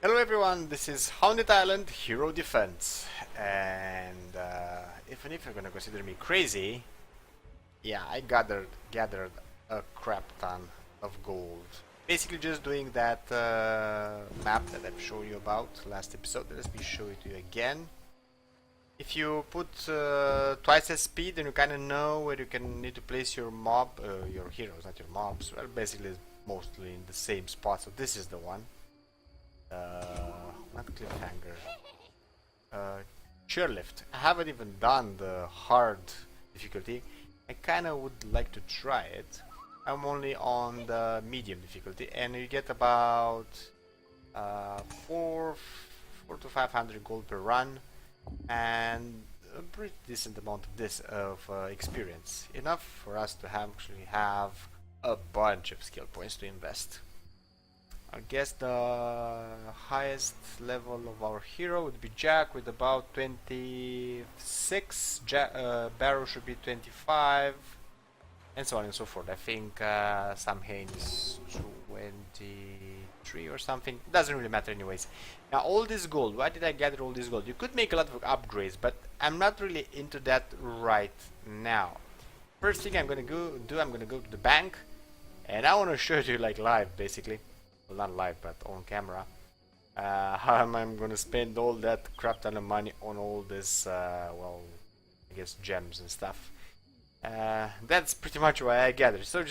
Hello everyone, this is Haunted Island Hero Defense, and even if you're gonna consider me crazy, yeah, I gathered a crap ton of gold. Basically just doing that map that I've shown you about last episode. Let me show it to you again. If you put twice as speed, then you kind of know where you need to place your your heroes, not your mobs. Well, basically mostly in the same spot, so this is the one. Not cliffhanger. Chairlift. I haven't even done the hard difficulty. I kinda would like to try it. I'm only on the medium difficulty, and you get about 4 to 500 gold per run, and a pretty decent amount of experience. Enough for us to actually have a bunch of skill points to invest. I guess the highest level of our hero would be Jack with about 26, Barrow should be 25, and so on and so forth. I think Samhain is 23 or something. Doesn't really matter anyways. Now all this gold, why did I gather all this gold? You could make a lot of upgrades, but I'm not really into that right now. First thing I'm gonna go to the bank, and I want to show you like live basically. Well, not live, but on camera. How I'm gonna spend all that crap ton of money on all this, well, I guess gems and stuff. That's pretty much why I gathered. So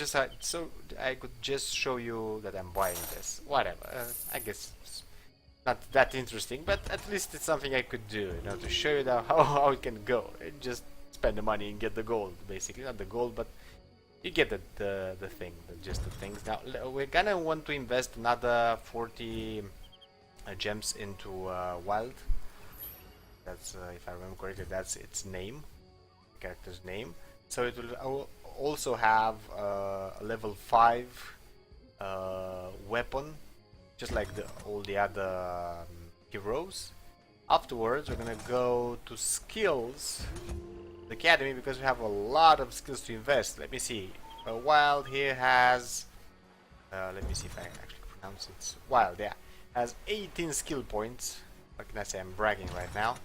I could just show you that I'm buying this. Whatever. I guess it's not that interesting, but at least it's something I could do, you know, to show you how it can go. Just spend the money and get the gold, basically. Not the gold, but you get the thing, just the things. Now we're gonna want to invest another 40 gems into wild. That's if I remember correctly, that's its name, the character's name. So it will also have a level 5 weapon, just like all the other heroes. Afterwards, we're gonna go to skills. Academy, because we have a lot of skills to invest. Let me see. Wild here has let me see if I can actually pronounce it. Wild, yeah, has 18 skill points. What can I say? I'm bragging right now.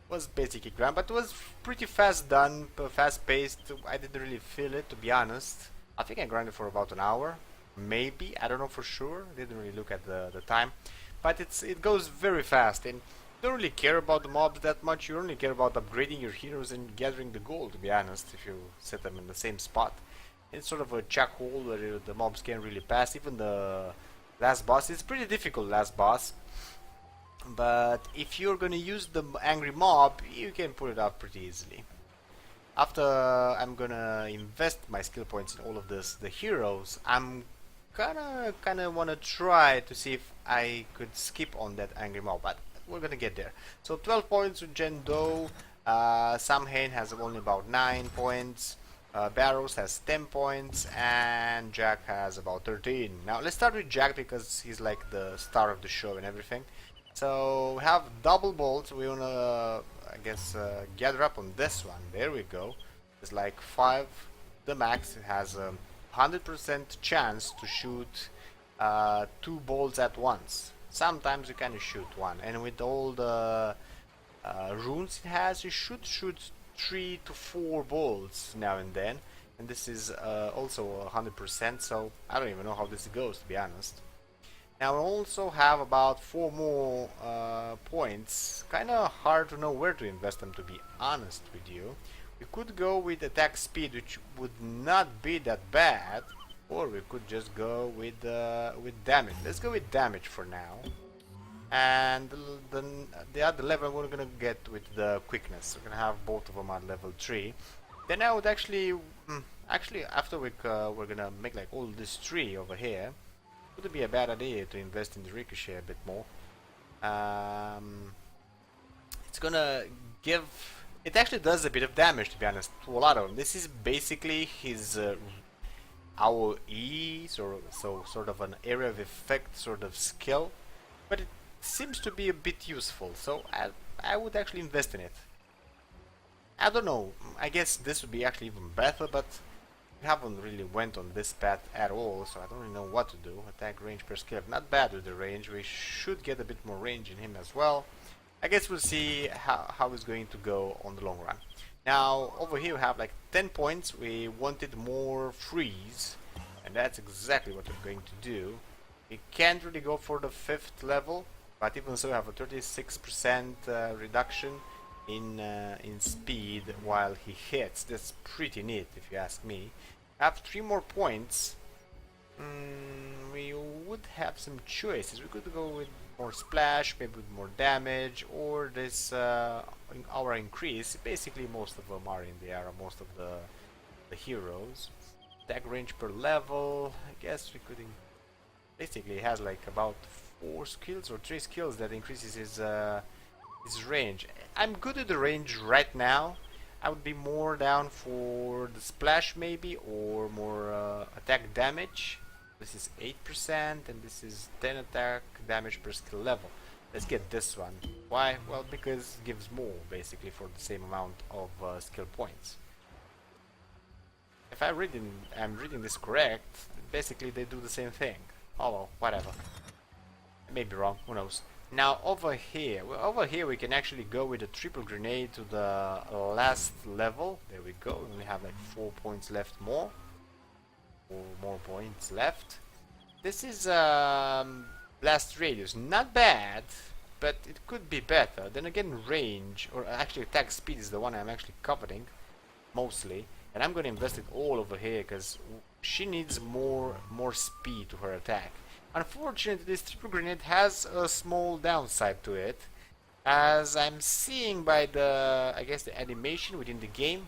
Was basically grand, but it was pretty fast done, fast paced. I didn't really feel it, to be honest. I think I grinded for about an hour, maybe. I don't know for sure. Didn't really look at the time, but it goes very fast, and don't really care about the mobs that much. You only care about upgrading your heroes and gathering the gold, to be honest, if you set them in the same spot. It's sort of a check hole where the mobs can't really pass. Even the last boss, it's pretty difficult, last boss, but if you're gonna use the angry mob, you can pull it out pretty easily. After I'm gonna invest my skill points in all of the heroes, I'm kinda wanna try to see if I could skip on that angry mob, but we're gonna get there. So 12 points with Jendo. Samhain has only about 9 points. Barrows has 10 points, and Jack has about 13. Now let's start with Jack because he's like the star of the show and everything. So we have double bolts. We wanna, I guess, gather up on this one. There we go. It's like 5 the max. It has a 100% chance to shoot 2 bolts at once. Sometimes you can shoot one, and with all the runes it has, you should shoot 3 to 4 bolts now and then, and this is also 100%, so I don't even know how this goes, to be honest. Now we also have about 4 more points. Kinda hard to know where to invest them, to be honest with you. We could go with attack speed, which would not be that bad, or we could just go with damage. Let's go with damage for now. And the other level we're gonna get with the quickness. We're gonna have both of them at level 3. Then I would actually after we're gonna make like all this tree over here. Wouldn't be a bad idea to invest in the ricochet a bit more. It's gonna give. It actually does a bit of damage, to be honest, to a lot of them. This is basically his our E, so sort of an area of effect sort of skill, but it seems to be a bit useful, so I would actually invest in it. I don't know, I guess this would be actually even better, but haven't really went on this path at all, so I don't really know what to do. Attack range per skill, not bad with the range. We should get a bit more range in him as well. I guess we'll see how it's going to go on the long run. Now over here we have like 10 points. We wanted more freeze, and that's exactly what we're going to do. We can't really go for the 5th level, but even so we have a 36% reduction in speed while he hits. That's pretty neat if you ask me. I have 3 more points. We would have some choices. We could go with more splash, maybe with more damage, or this our increase. Basically most of them are in the area, most of the heroes. Attack range per level, I guess we could basically he has like about 4 skills or 3 skills that increases his range. I'm good at the range right now. I would be more down for the splash maybe, or more attack damage. This is 8% and this is 10 attack damage per skill level. Let's get this one. Why? Well, because it gives more basically for the same amount of skill points. If I'm reading this correct, basically they do the same thing. Oh well, whatever. I may be wrong, who knows. Now over here we can actually go with a triple grenade to the last level. There we go. We only have like 4 points left more. 4 more points left. This is blast radius, not bad, but it could be better. Then again, range, or actually attack speed is the one I'm actually covering mostly, and I'm gonna invest it all over here because she needs more speed to her attack. Unfortunately, this triple grenade has a small downside to it, as I'm seeing by the, I guess, the animation within the game.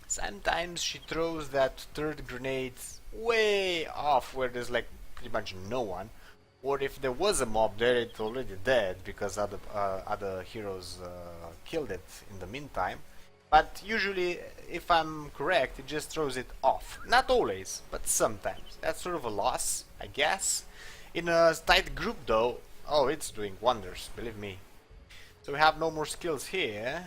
Sometimes she throws that 3rd grenade way off where there's like pretty much no one, or if there was a mob there, it's already dead because other heroes killed it in the meantime. But usually, if I'm correct, it just throws it off. Not always, but sometimes. That's sort of a loss, I guess. In a tight group though, oh, it's doing wonders, believe me. So we have no more skills here.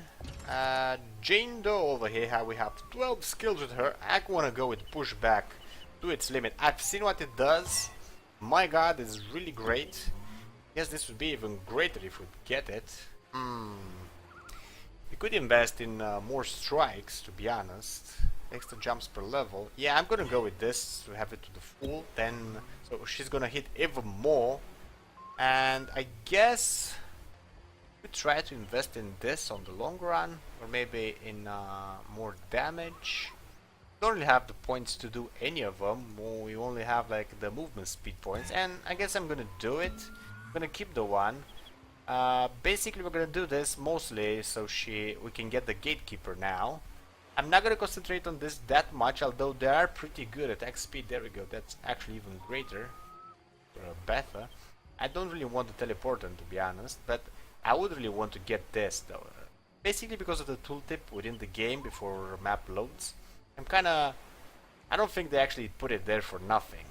Jane Doe over here, we have 12 skills with her. I want to go with pushback to its limit. I've seen what it does. My god, it's really great. Guess this would be even greater if we get it. We could invest in more strikes, to be honest. Extra jumps per level. Yeah, I'm gonna go with this to have it to the full. Then, so she's gonna hit even more. And I guess we try to invest in this on the long run, or maybe in more damage. Don't really have the points to do any of them. We only have like the movement speed points, and I guess I'm gonna do it. I'm gonna keep the one. Basically, we're gonna do this mostly so we can get the gatekeeper now. I'm not gonna concentrate on this that much, although they are pretty good at attack speed. There we go. That's actually even greater, or better. I don't really want the teleporter, to be honest, but I would really want to get this though. Basically because of the tooltip within the game before map loads. I don't think they actually put it there for nothing.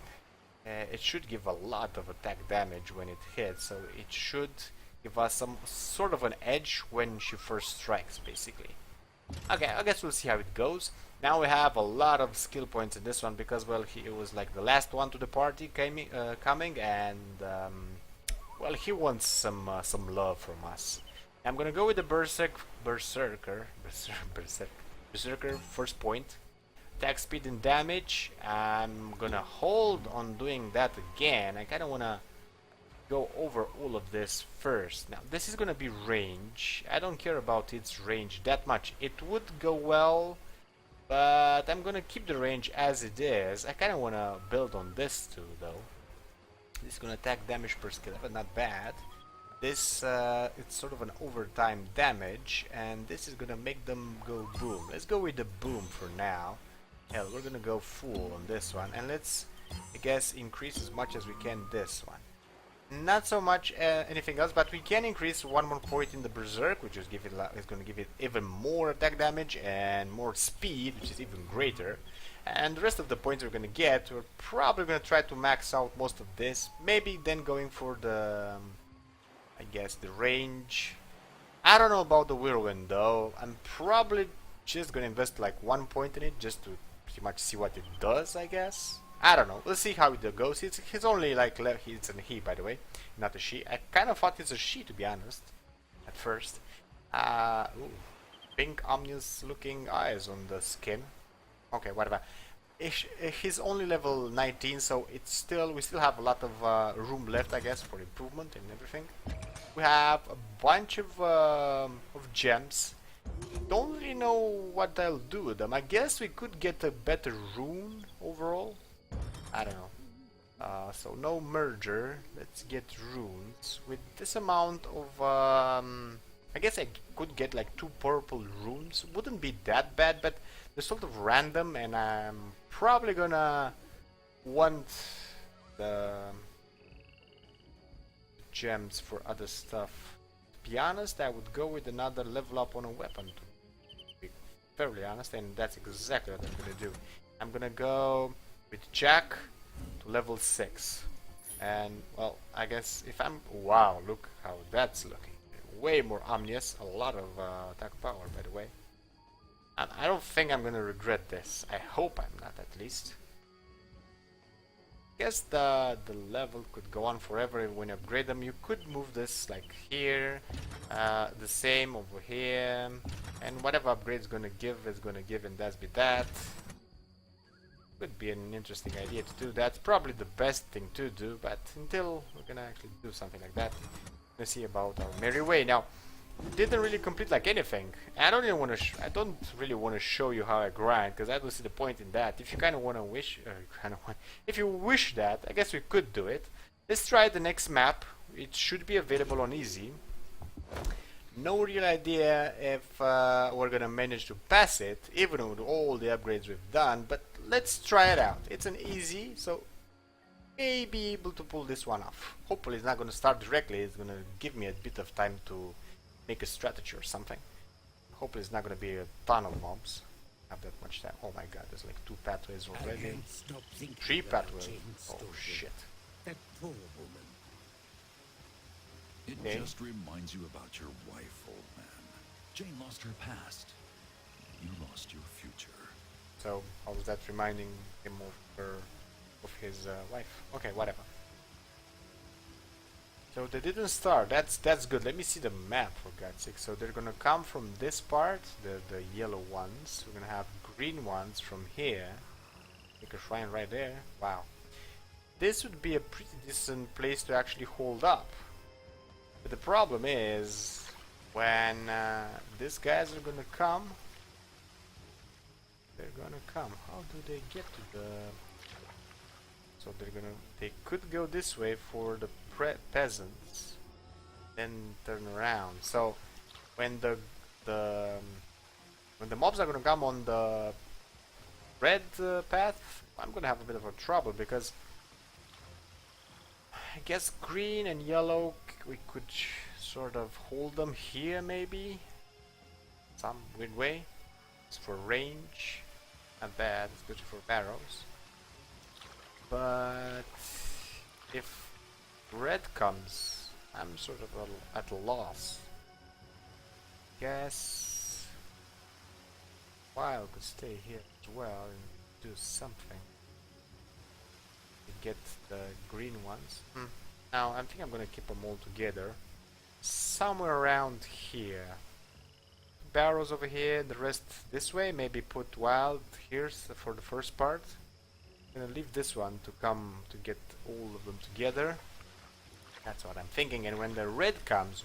It should give a lot of attack damage when it hits, so it should give us some sort of an edge when she first strikes, basically. Okay, I guess we'll see how it goes. Now we have a lot of skill points in this one because, well, he was like the last one to the party coming, and well, he wants some love from us. I'm gonna go with the Berserker first point. Attack speed and damage. I'm gonna hold on doing that again. I kinda wanna go over all of this first. Now this is gonna be range. I don't care about its range that much. It would go well, but I'm gonna keep the range as it is. I kinda wanna build on this too though. This is gonna attack damage per skill, but not bad. This it's sort of an overtime damage, and this is gonna make them go boom. Let's go with the boom for now. Hell, we're gonna go full on this one, and let's, I guess, increase as much as we can this one. Not so much anything else, but we can increase one more point in the Berserk, which is going to give it even more attack damage and more speed, which is even greater. And the rest of the points we're going to get, we're probably going to try to max out most of this. Maybe then going for the, I guess, the range. I don't know about the Whirlwind though. I'm probably just going to invest like 1 point in it just to pretty much see what it does, I guess. I don't know. We'll see how it goes. He's only like it's a he, by the way, not a she. I kind of thought it's a she, to be honest, at first. Ooh, pink ominous looking eyes on the skin. Okay, whatever. He's only level 19, so we still have a lot of room left, I guess, for improvement and everything. We have a bunch of gems. Don't really know what I'll do with them. I guess we could get a better rune overall. I don't know. So no merger. Let's get runes with this amount of. I guess I could get like 2 purple runes. Wouldn't be that bad, but they're sort of random, and I'm probably gonna want the gems for other stuff. To be honest, I would go with another level up on a weapon, to be fairly honest, and that's exactly what I'm gonna do. I'm gonna go with Jack to level 6, and well, I guess if I'm wow, look how that's looking. Way more ominous, a lot of attack power, by the way. And I don't think I'm gonna regret this. I hope I'm not, at least. Guess the level could go on forever when you upgrade them. You could move this like here, the same over here, and whatever upgrade is gonna give, and that's be that. Could be an interesting idea to do that. Probably the best thing to do, but until we're gonna actually do something like that, let's see about our merry way. Now, didn't really complete like anything. I don't really want to. I don't really want to show you how I grind, because I don't see the point in that. If you kind of want to wish, if you wish that, I guess we could do it. Let's try the next map. It should be available on easy. No real idea if we're gonna manage to pass it, even with all the upgrades we've done. But let's try it out. It's an easy, so may be able to pull this one off. Hopefully, it's not gonna start directly. It's gonna give me a bit of time to make a strategy or something. Hopefully it's not going to be a ton of mobs. Have that much time. Oh my god, there's like 2 pathways already. 3 pathways. Oh shit. That poor woman. It just reminds you about your wife, old man. Jane lost her past. You lost your future. So how was that reminding him of his wife? Okay, whatever. So they didn't start. That's good. Let me see the map, for God's sake. So they're gonna come from this part, the yellow ones. We're gonna have green ones from here. Make a shrine right there. Wow. This would be a pretty decent place to actually hold up. But the problem is when these guys are gonna come. They're gonna come. How do they get to the? So they could go this way for the peasants, then turn around. So when the mobs are gonna come on the red path, I'm gonna have a bit of a trouble, because I guess green and yellow we could sort of hold them here, maybe some weird way. It's for range, not bad. It's good for barrows. But if red comes, I'm sort of at a loss. Guess Wild could stay here as well and do something to get the green ones. Now I think I'm gonna keep them all together somewhere around here. Barrows over here, the rest this way. Maybe put Wild here for the first part. I'm gonna leave this one to come to get all of them together. That's what I'm thinking. And when the red comes,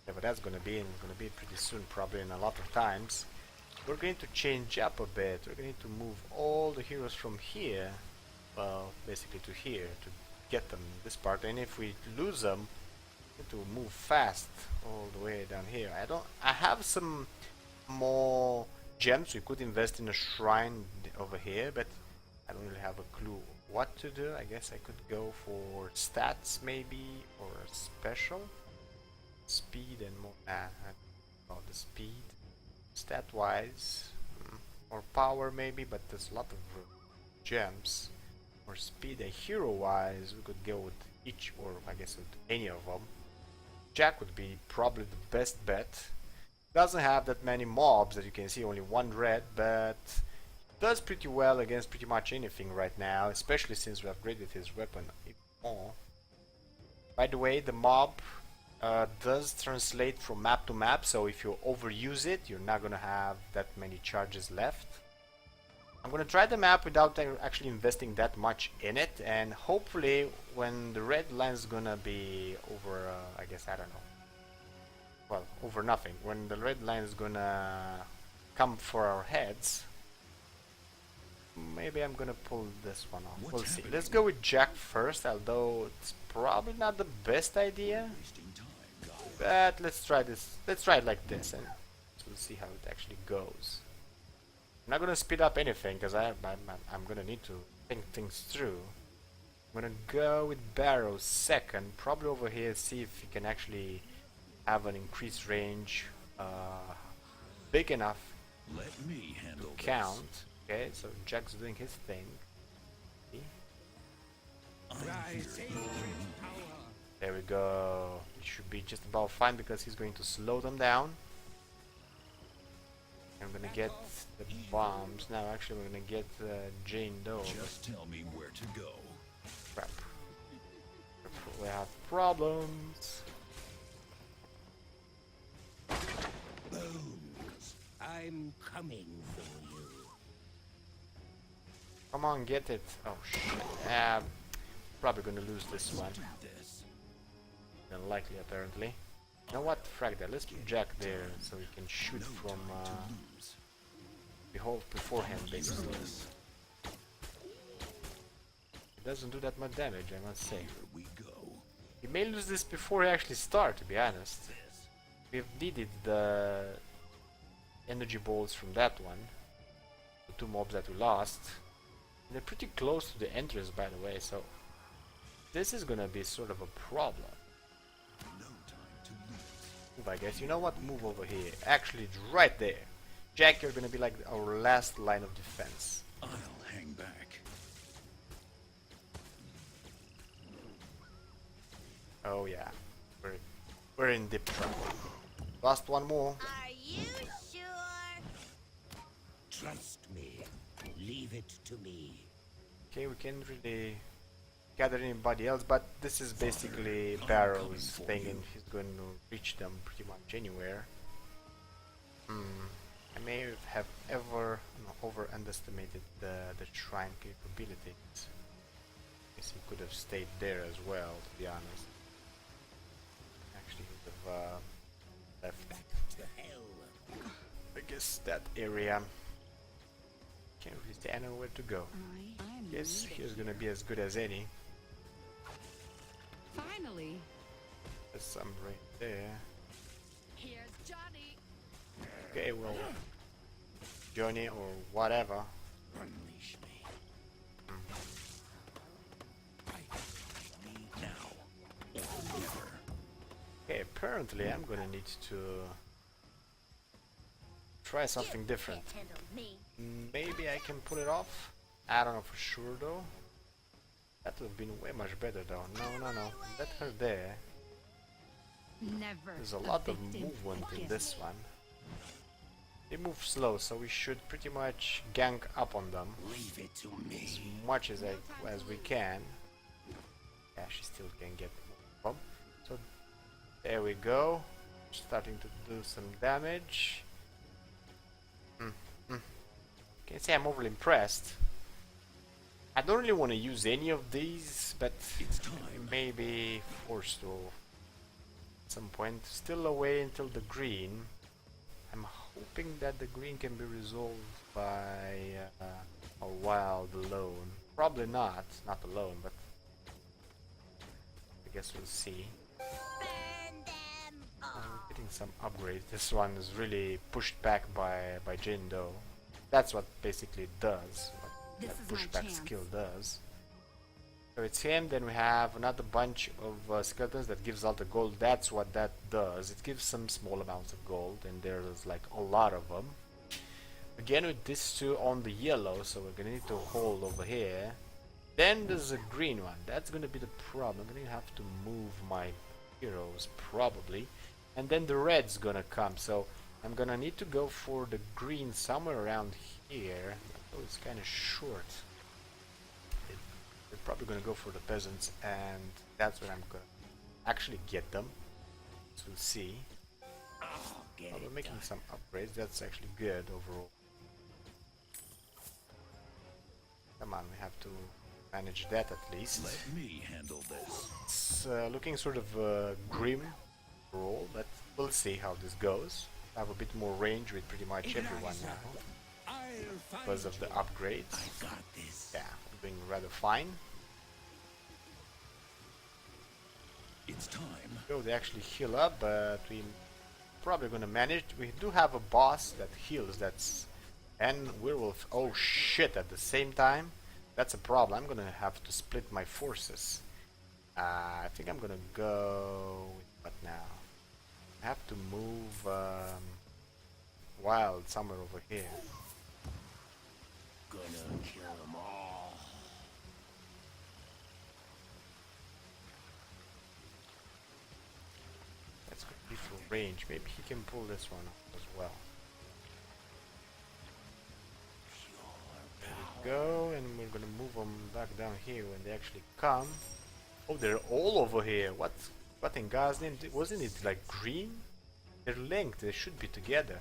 whatever that's gonna be, and it's gonna be pretty soon, probably in a lot of times, we're going to change up a bit. We're going to move all the heroes from here, well, basically to here, to get them this part. And if we lose them, we need to move fast all the way down here. I have some more gems. We could invest in a shrine over here, but I don't really have a clue what to do. I guess I could go for stats maybe, or a special. Speed and more. About the speed. Stat wise. Or power maybe, but there's a lot of gems. Or speed and hero wise, we could go with each, or I guess with any of them. Jack would be probably the best bet. Doesn't have that many mobs that you can see, only 1 red, but does pretty well against pretty much anything right now, especially since we upgraded his weapon even more. By the way, the mob does translate from map to map, so if you overuse it, you're not gonna have that many charges left. I'm gonna try the map without actually investing that much in it, and hopefully when the red line's gonna be over, I guess, I don't know. Well, over nothing. When the red line is gonna come for our heads, maybe I'm gonna pull this one off. We'll see. Let's go with Jack first, although it's probably not the best idea. But let's try this. Let's try it like this, and we'll see how it actually goes. I'm not gonna speed up anything because I'm gonna need to think things through. I'm gonna go with Barrow second, probably over here, see if he can actually have an increased range big enough to count. Okay, so Jack's doing his thing. See? There we go. It should be just about fine because he's going to slow them down. I'm gonna get the bombs. Now actually we're gonna get Jane Doe. Just tell me where to go. Crap. We have problems. Bones, I'm coming for you. Come on, get it. Oh shit. Probably gonna lose this one. Unlikely apparently. You know what? Frag that. Let's keep Jack there so he can shoot from beforehand basically. It doesn't do that much damage, I must say. He may lose this before he actually starts, to be honest. We've needed the energy balls from that one. The two mobs that we lost. They're pretty close to the entrance, by the way, so this is gonna be sort of a problem. Move, I guess. You know what? Move over here. Actually, it's right there. Jack, you're gonna be like our last line of defense. I'll hang back. Oh yeah, we're in deep trouble. Last one more. Are you sure? Trust me. Leave it to me. Okay, we can't really gather anybody else, but this is basically Barrow's thing, and he's going to reach them pretty much anywhere. I may have over underestimated the shrine capabilities. Guess he could have stayed there as well, to be honest. Actually, he would have left. To hell. I guess that area. Can't really say anywhere to go. Guess here's gonna be as good as any. Finally. There's some right there. Here's Johnny. Okay, well, Johnny or whatever. Unleash me. Now. Or never. Okay, apparently I'm gonna need to try something different. Can't handle me. Maybe I can pull it off. I don't know for sure though. That would have been way much better though. No. Let her there. Never. There's a lot of victim movement in forgiven. this one. They move slow, so we should pretty much gank up on them Leave it to as me. much as we can. Yeah, she still can get more. So there we go. Starting to do some damage. Can't say I'm overly impressed. I don't really want to use any of these, but It's time. I may be forced to at some point. Still away until the green. I'm hoping that the green can be resolved by a wild alone. Probably not alone, but I guess we'll see. Burn them all. Getting some upgrades. This one is really pushed back by Jane Doe. That's what basically it does. What This that is my pushback chance. skill does. So it's him. Then we have another bunch of skeletons that gives out the gold. That's what that does. It gives some small amounts of gold, and there's like a lot of them. Again with this two on the yellow, so we're gonna need to hold over here. Then there's a green one. That's gonna be the problem. I'm gonna have to move my heroes probably, and then the red's gonna come. So I'm gonna need to go for the green somewhere around here. Oh, it's kind of short. They're probably gonna go for the peasants, and that's where I'm gonna actually get them. So we'll see. Oh, we're making some upgrades. That's actually good overall. Come on, we have to manage that at least. Let me handle this. It's looking sort of grim overall, but we'll see how this goes. I have a bit more range with pretty much everyone now because of the upgrades. I got this. Yeah, I'm doing rather fine. It's time. Oh, they actually heal up, but we probably gonna manage. We do have a boss that heals. That's and werewolf. Oh shit! At the same time, that's a problem. I'm gonna have to split my forces. I think I'm gonna go with what now? I have to move wild somewhere over here. Gonna kill them all. That's gonna be full range. Maybe he can pull this one off as well. There we go, and we're gonna move them back down here when they actually come. Oh, they're all over here. What in God's name? Wasn't it like green? They're linked. They should be together.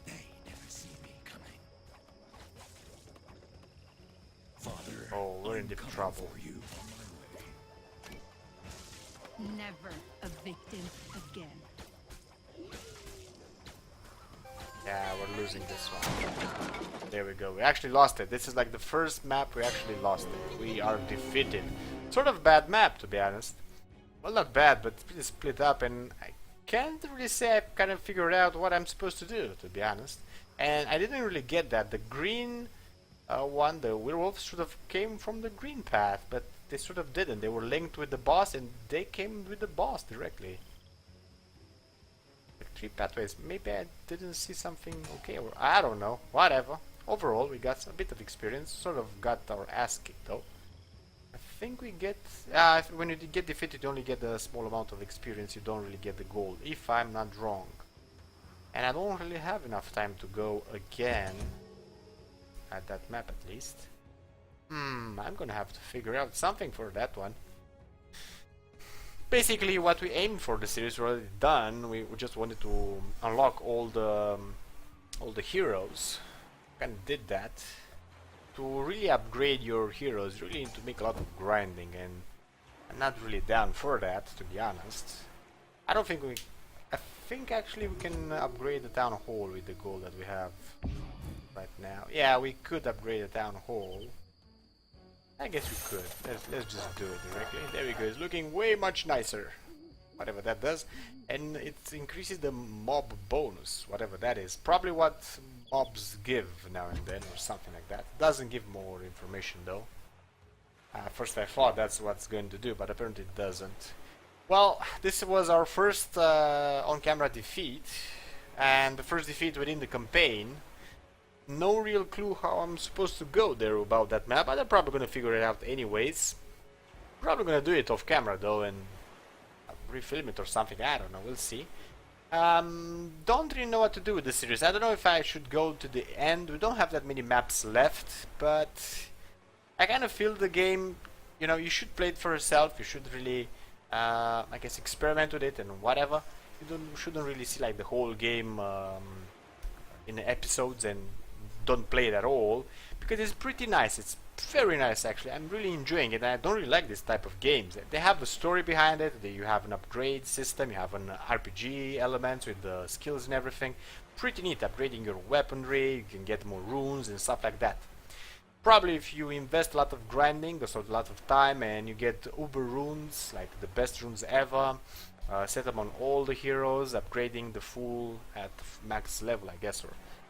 They never see me coming. Father, Oh, we're in I'm deep coming trouble. for you on my way. Never a victim again. Yeah, we're losing this one. There we go. We actually lost it. This is like the first map we actually lost it. We are defeated. Sort of bad map, to be honest. Well, not bad, but it's pretty split up, and I can't really say I've kind of figured out what I'm supposed to do, to be honest. And I didn't really get that. The green one, the werewolves, sort of came from the green path, but they sort of didn't. They were linked with the boss, and they came with the boss directly. Like 3 pathways. Maybe I didn't see something okay, or I don't know. Whatever. Overall, we got a bit of experience. Sort of got our ass kicked, though. I think we get... when you get defeated, you only get a small amount of experience. You don't really get the gold, if I'm not wrong. And I don't really have enough time to go again. At that map, at least. I'm gonna have to figure out something for that one. Basically, what we aimed for the series already done. We just wanted to unlock all the heroes. Kind of did that. To really upgrade your heroes, you really need to make a lot of grinding, and I'm not really down for that, to be honest. I don't think we... I think actually we can upgrade the town hall with the gold that we have right now. Yeah, we could upgrade the town hall. I guess we could. Let's just do it directly. There we go. It's looking way much nicer. Whatever that does. And it increases the mob bonus, whatever that is. Probably what mobs give now and then, or something like that. Doesn't give more information though. First I thought that's what's going to do, but apparently it doesn't. Well, this was our first on-camera defeat, and the first defeat within the campaign. No real clue how I'm supposed to go there about that map, but I'm probably gonna figure it out anyways. Probably gonna do it off camera though, and refilm it or something. I don't know. We'll see. Don't really know what to do with this series. I don't know if I should go to the end. We don't have that many maps left, but I kind of feel the game. You know, you should play it for yourself. You should really, I guess, experiment with it and whatever. You shouldn't really see like the whole game in episodes and don't play it at all, because it's pretty nice. It's very nice actually. I'm really enjoying it, and I don't really like this type of games. They have a story behind it. You have an upgrade system. You have an RPG elements with the skills and everything. Pretty neat. Upgrading your weaponry. You can get more runes and stuff like that. Probably if you invest a lot of grinding, so a lot of time, and you get uber runes, like the best runes ever. Set them on all the heroes, upgrading the full at max level, I guess, or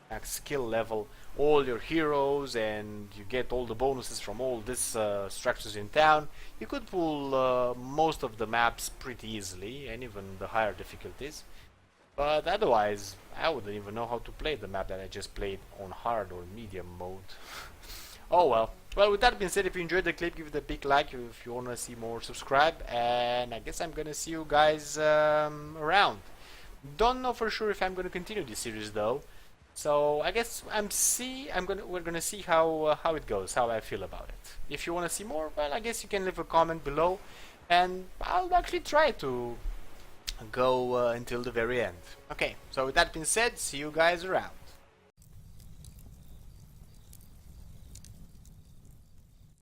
max skill level, all your heroes, and you get all the bonuses from all these structures in town. You could pull most of the maps pretty easily, and even the higher difficulties. But otherwise, I wouldn't even know how to play the map that I just played on hard or medium mode. Oh well. Well, with that being said, if you enjoyed the clip, give it a big like. If you want to see more, subscribe. And I guess I'm gonna see you guys around. Don't know for sure if I'm gonna continue this series though. So I guess we're gonna see how it goes, how I feel about it. If you want to see more, well, I guess you can leave a comment below, and I'll actually try to go until the very end. Okay, so with that being said, see you guys around.